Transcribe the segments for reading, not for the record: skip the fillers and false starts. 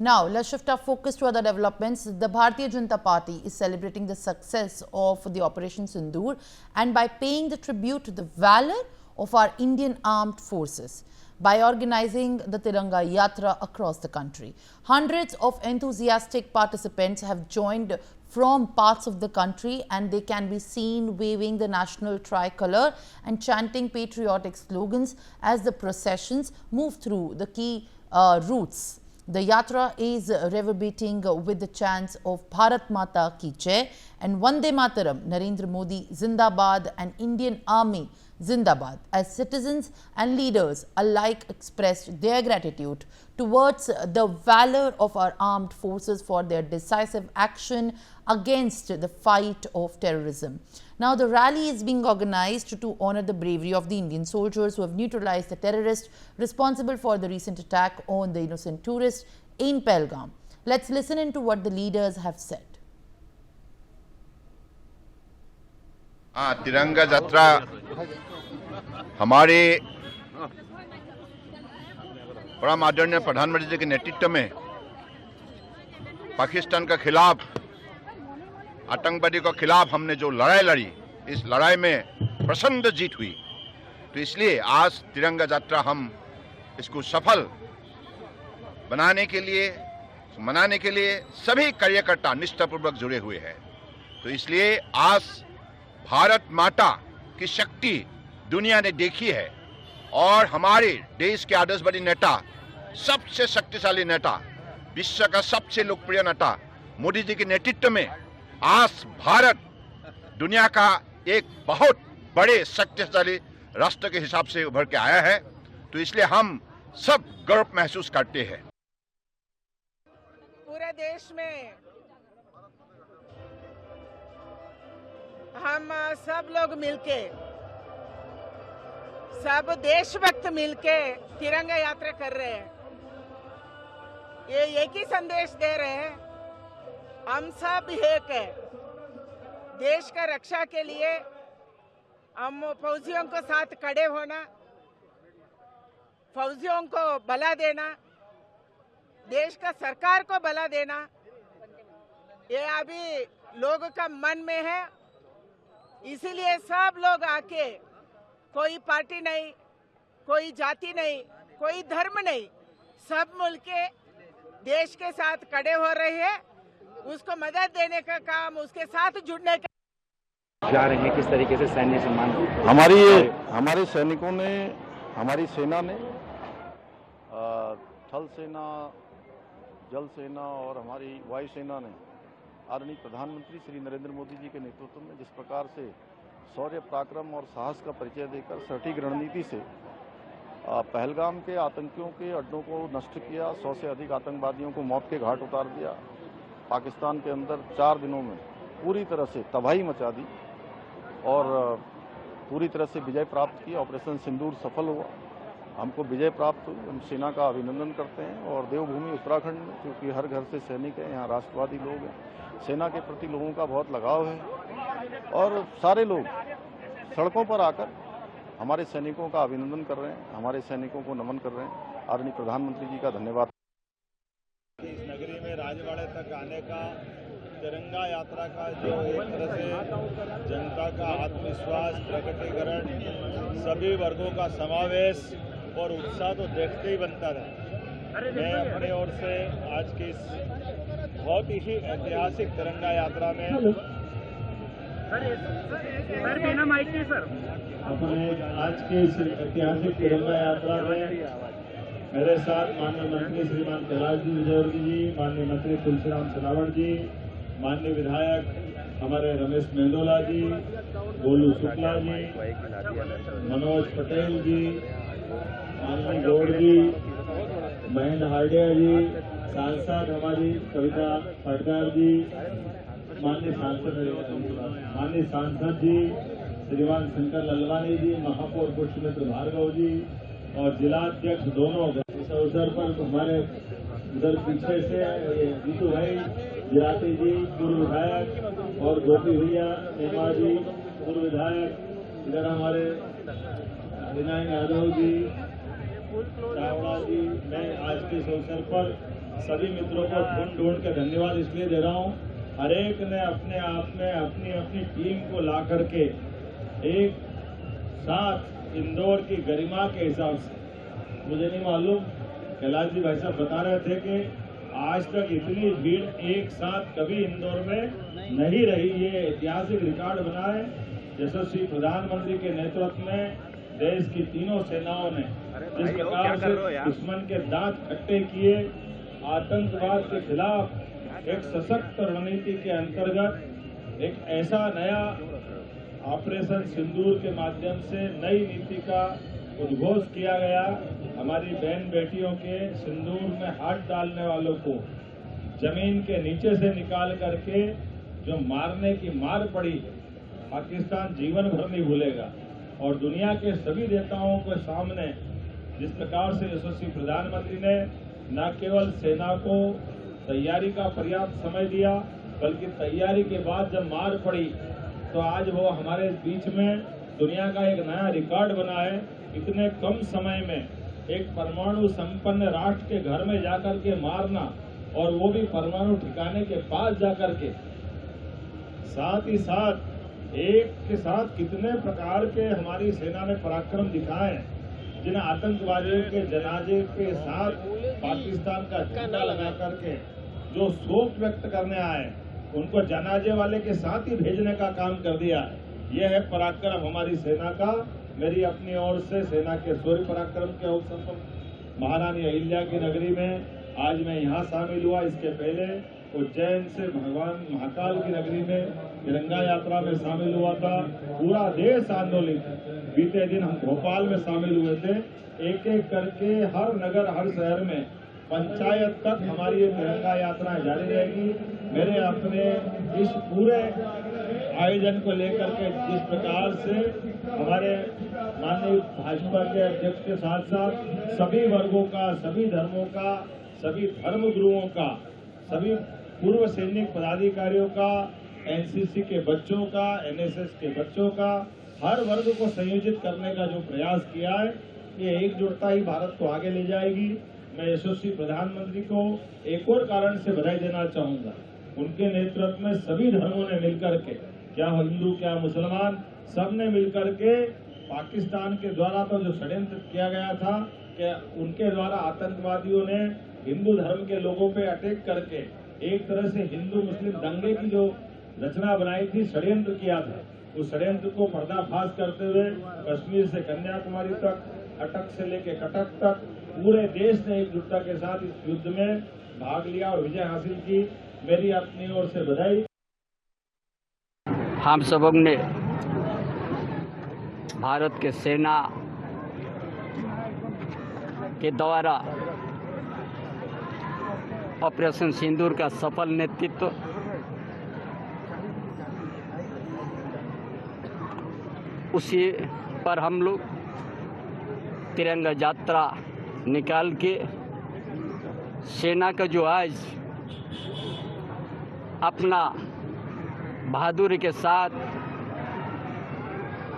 Now, let's shift our focus to other developments. The Bharatiya Janata Party is celebrating the success of the Operation Sindoor and by paying the tribute to the valor of our Indian armed forces by organizing the Tiranga Yatra across the country. Hundreds of enthusiastic participants have joined from parts of the country, and they can be seen waving the national tricolour and chanting patriotic slogans as the processions move through the key routes. The yatra is reverberating with the chants of Bharat Mata Ki Jai and Vande Mataram, Narendra Modi Zindabad and Indian Army Zindabad, as citizens and leaders alike expressed their gratitude towards the valor of our armed forces for their decisive action against the fight of terrorism. Now, the rally is being organized to honor the bravery of the Indian soldiers who have neutralized the terrorists responsible for the recent attack on the innocent tourists in Pahalgam. Let's listen into what the leaders have said. तिरंगा यात्रा हमारे परम आदरणीय प्रधानमंत्री जी के नेतृत्व में पाकिस्तान के खिलाफ, आतंकवादी के खिलाफ हमने जो लड़ाई लड़ी, इस लड़ाई में प्रचंड जीत हुई। तो इसलिए आज तिरंगा यात्रा हम इसको सफल बनाने के लिए, मनाने के लिए सभी कार्यकर्ता निष्ठापूर्वक जुड़े हुए हैं। तो इसलिए आज भारत माता की शक्ति दुनिया ने देखी है और हमारे देश के आदर्शवादी नेता, सबसे शक्तिशाली नेता, विश्व का सबसे लोकप्रिय नेता मोदी जी के नेतृत्व में आज भारत दुनिया का एक बहुत बड़े शक्तिशाली राष्ट्र के हिसाब से उभर के आया है। तो इसलिए हम सब गर्व महसूस करते हैं। पूरे देश में हम सब लोग मिलके, सब देशभक्त मिलके तिरंगा यात्रा कर रहे हैं। ये एक ही संदेश दे रहे हैं, हम सब एक है। देश का रक्षा के लिए हम फौजियों को साथ खड़े होना, फौजियों को बला देना, देश का सरकार को बला देना, ये अभी लोगों का मन में है। इसीलिए सब लोग आके, कोई पार्टी नहीं, कोई जाति नहीं, कोई धर्म नहीं, सब मिलके देश के साथ खड़े हो रहे हैं। उसको मदद देने का काम, उसके साथ जुड़ने का जा रहे हैं। किस तरीके से सैन्य सम्मान हमारे सैनिकों ने, हमारी सेना ने, थल सेना, जल सेना और हमारी वायुसेना ने आदरणीय प्रधानमंत्री श्री नरेंद्र मोदी जी के नेतृत्व में जिस प्रकार से शौर्य, पराक्रम और साहस का परिचय देकर सटीक रणनीति से पहलगाम के आतंकियों के अड्डों को नष्ट किया, 100 से अधिक आतंकवादियों को मौत के घाट उतार दिया, पाकिस्तान के अंदर 4 दिनों में पूरी तरह से तबाही मचा दी और पूरी तरह से विजय प्राप्त की। ऑपरेशन सिंदूर सफल हुआ, हमको विजय प्राप्त हुई। हम सेना का अभिनंदन करते हैं। और देवभूमि उत्तराखंड में, क्योंकि हर घर से सैनिक है, यहाँ राष्ट्रवादी लोग हैं, सेना के प्रति लोगों का बहुत लगाव है और सारे लोग सड़कों पर आकर हमारे सैनिकों का अभिनंदन कर रहे हैं, हमारे सैनिकों को नमन कर रहे हैं। आदरणीय प्रधानमंत्री जी का धन्यवाद। इस नगरी में राजवाड़े तक आने का, तिरंगा यात्रा का जो एक तरह से जनता का आत्मविश्वास, प्रकटीकरण, सभी वर्गों का समावेश और उत्साह तो देखते ही बनता रहा। मैं अपनी ओर से आज की इस बहुत ही ऐतिहासिक तिरंगा यात्रा में अपने आज के इस ऐतिहासिक तिरंगा यात्रा में मेरे साथ माननीय मंत्री श्रीमान कैलाश जी विजयवर्गीय जी, माननीय मंत्री तुलसीराम सिलावट जी, माननीय विधायक हमारे रमेश मेंदोला जी, गोलू शुक्ला जी, मनोज पटेल जी, माननीय गौड़ जी, महेंद्र हार्डिया जी, सांसद हमारी कविता पटदार जी, माननीय सांसद जी श्रीमान शंकर ललवानी जी, महापौर पुष्पमित्र भार्गव जी और जिलाध्यक्ष दोनों। इस अवसर पर हमारे उधर पीछे से जीतू भाई जिराती जी पूर्व विधायक और गोपी भैया नेमा जी पूर्व विधायक, इधर हमारे विनायक यादव जी, चावड़ा जी। मैं आज के इस अवसर पर सभी मित्रों को ढूंढ के धन्यवाद इसलिए दे रहा हूँ, हर एक ने अपने आप में अपनी अपनी टीम को ला करके एक साथ इंदौर की गरिमा के हिसाब से, मुझे नहीं मालूम, कैलाश जी भाई साहब बता रहे थे कि आज तक इतनी भीड़ एक साथ कभी इंदौर में नहीं रही। ये ऐतिहासिक रिकॉर्ड बना है। यशस्वी प्रधानमंत्री के नेतृत्व में देश की तीनों सेनाओं ने जिस प्रकार से दुश्मन के दांत खट्टे किए, आतंकवाद के खिलाफ एक सशक्त रणनीति के अंतर्गत एक ऐसा नया ऑपरेशन सिंदूर के माध्यम से नई नीति का उद्घोष किया गया। हमारी बहन बेटियों के सिंदूर में हाथ डालने वालों को जमीन के नीचे से निकाल करके जो मारने की मार पड़ी, पाकिस्तान जीवन भर नहीं भूलेगा। और दुनिया के सभी नेताओं के सामने जिस प्रकार से यशस्वी प्रधानमंत्री ने न केवल सेना को तैयारी का पर्याप्त समय दिया, बल्कि तैयारी के बाद जब मार पड़ी तो आज वो हमारे बीच में दुनिया का एक नया रिकॉर्ड बना है। इतने कम समय में एक परमाणु संपन्न राष्ट्र के घर में जाकर के मारना, और वो भी परमाणु ठिकाने के पास जाकर के, साथ ही साथ एक के साथ कितने प्रकार के हमारी सेना ने पराक्रम दिखाए। जिन आतंकवादियों के जनाजे के साथ पाकिस्तान का झंडा लगा करके जो शोक व्यक्त करने आए, उनको जनाजे वाले के साथ ही भेजने का काम कर दिया। यह है पराक्रम हमारी सेना का। मेरी अपनी ओर से सेना के शौर्य पराक्रम के अवसर पर महारानी अहिल्या की नगरी में आज मैं यहाँ शामिल हुआ। इसके पहले उज्जैन से भगवान महाकाल की नगरी में तिरंगा यात्रा में शामिल हुआ था। पूरा देश आंदोलित। बीते दिन हम भोपाल में शामिल हुए थे। एक एक करके हर नगर, हर शहर में, पंचायत तक हमारी ये तिरंगा यात्रा जारी रहेगी। मेरे अपने इस पूरे आयोजन को लेकर के जिस प्रकार से हमारे माननीय भाजपा के अध्यक्ष के साथ साथ सभी वर्गों का, सभी धर्मों का, सभी धर्म गुरुओं का, सभी पूर्व सैनिक पदाधिकारियों का, एनसीसी के बच्चों का, एनएसएस के बच्चों का, हर वर्ग को संयोजित करने का जो प्रयास किया है, ये एकजुटता ही भारत को आगे ले जाएगी। मैं यशस्वी प्रधानमंत्री को एक और कारण से बधाई देना चाहूंगा। उनके नेतृत्व में सभी धर्मों ने मिलकर के, क्या हिंदू क्या मुसलमान, सब ने मिलकर के पाकिस्तान के द्वारा तो जो षड्यंत्र किया गया था कि उनके द्वारा आतंकवादियों ने हिंदू धर्म के लोगों पे अटैक करके एक तरह से हिंदू मुस्लिम दंगे की जो रचना बनाई थी, षड्यंत्र किया था, उस षड्यंत्र को पर्दाफाश करते हुए कश्मीर से कन्याकुमारी तक, अटक से लेकर कटक तक पूरे देश ने एकजुटता के साथ इस युद्ध में भाग लिया और विजय हासिल की। मेरी अपनी ओर से बधाई। हम सबों ने भारत के सेना के द्वारा ऑपरेशन सिंदूर का सफल नेतृत्व उसी पर हम लोग तिरंगा यात्रा निकाल के सेना का जो आज अपना बहादुरी के साथ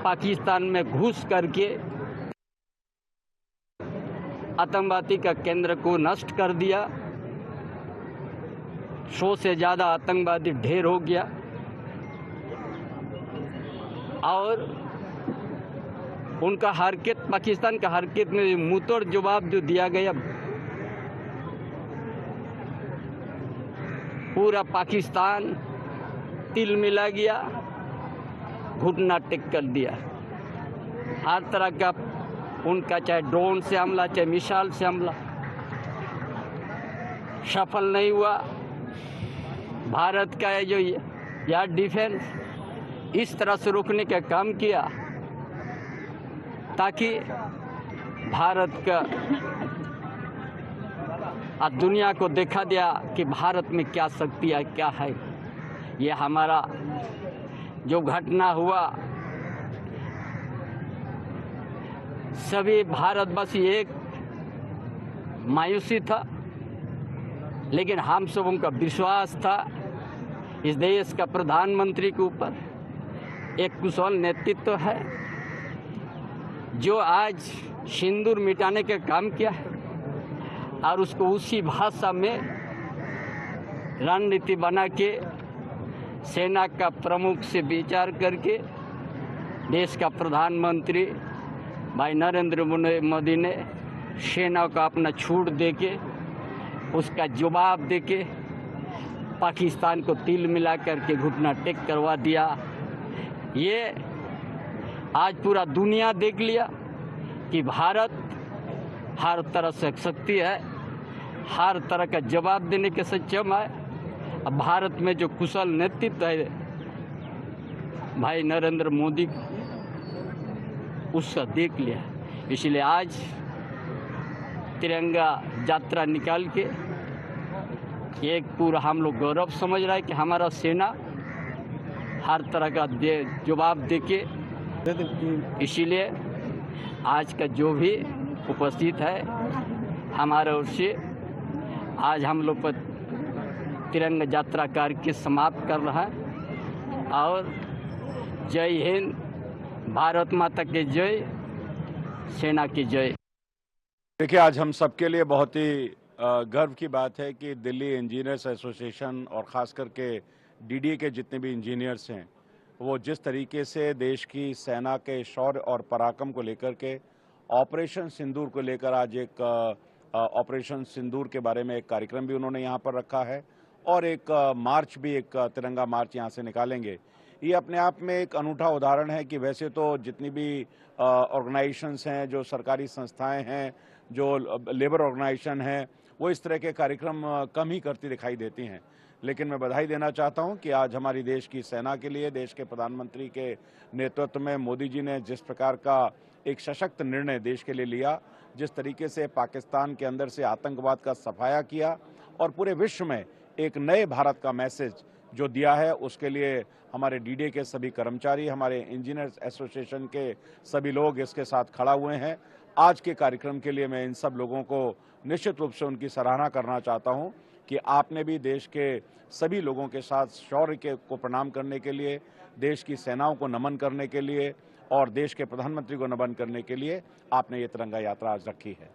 पाकिस्तान में घुस करके आतंकवादी का केंद्र को नष्ट कर दिया। 100 से ज़्यादा आतंकवादी ढेर हो गया और उनका हरकत, पाकिस्तान का हरकत में मुंहतोड़ जवाब जो दिया गया, पूरा पाकिस्तान तिल मिला गया, घुटना टेक कर दिया। हर तरह का उनका चाहे ड्रोन से हमला, चाहे मिसाइल से हमला सफल नहीं हुआ। भारत का जो एयर डिफेंस इस तरह से रोकने का काम किया ताकि भारत का दुनिया को देखा दिया कि भारत में क्या शक्ति है, क्या है। ये हमारा जो घटना हुआ, सभी भारतवासी एक मायूसी था, लेकिन हम सबों का विश्वास था इस देश का प्रधानमंत्री के ऊपर एक कुशल नेतृत्व है जो आज सिंदूर मिटाने का काम किया है। और उसको उसी भाषा में रणनीति बना के सेना का प्रमुख से विचार करके देश का प्रधानमंत्री भाई नरेंद्र मोदी ने सेना को अपना छूट देके उसका जवाब देके पाकिस्तान को तिल मिला करके घुटना टेक करवा दिया। ये आज पूरा दुनिया देख लिया कि भारत हर तरह से शक्ति है, हर तरह का जवाब देने के सक्षम है। अब भारत में जो कुशल नेतृत्व है भाई नरेंद्र मोदी उसका देख लिया। इसलिए आज तिरंगा यात्रा निकाल के एक पूरा हम लोग गौरव समझ रहा है कि हमारा सेना हर तरह का जवाब दे के, इसीलिए आज का जो भी उपस्थित है हमारे ओर से आज हम लोग पर तिरंगा यात्रा कार्य समाप्त कर रहा है। और जय हिंद, भारत माता की जय, सेना की जय। देखिए, आज हम सबके लिए बहुत ही गर्व की बात है कि दिल्ली इंजीनियर्स एसोसिएशन और ख़ास करके डीडीए के जितने भी इंजीनियर्स हैं वो जिस तरीके से देश की सेना के शौर्य और पराक्रम को लेकर के ऑपरेशन सिंदूर को लेकर आज एक ऑपरेशन सिंदूर के बारे में एक कार्यक्रम भी उन्होंने यहाँ पर रखा है और एक मार्च भी, एक तिरंगा मार्च यहाँ से निकालेंगे। ये अपने आप में एक अनूठा उदाहरण है कि वैसे तो जितनी भी ऑर्गेनाइजेशंस हैं, जो सरकारी संस्थाएं हैं, जो लेबर ऑर्गेनाइजेशन हैं, वो इस तरह के कार्यक्रम कम ही करती दिखाई देती हैं। लेकिन मैं बधाई देना चाहता हूं कि आज हमारी देश की सेना के लिए, देश के प्रधानमंत्री के नेतृत्व में मोदी जी ने जिस प्रकार का एक सशक्त निर्णय देश के लिए लिया, जिस तरीके से पाकिस्तान के अंदर से आतंकवाद का सफाया किया और पूरे विश्व में एक नए भारत का मैसेज जो दिया है, उसके लिए हमारे डीडीए के सभी कर्मचारी, हमारे इंजीनियर्स एसोसिएशन के सभी लोग इसके साथ खड़ा हुए हैं। आज के कार्यक्रम के लिए मैं इन सब लोगों को निश्चित रूप से उनकी सराहना करना चाहता हूं कि आपने भी देश के सभी लोगों के साथ शौर्य को प्रणाम करने के लिए, देश की सेनाओं को नमन करने के लिए और देश के प्रधानमंत्री को नमन करने के लिए आपने ये तिरंगा यात्रा आज रखी है।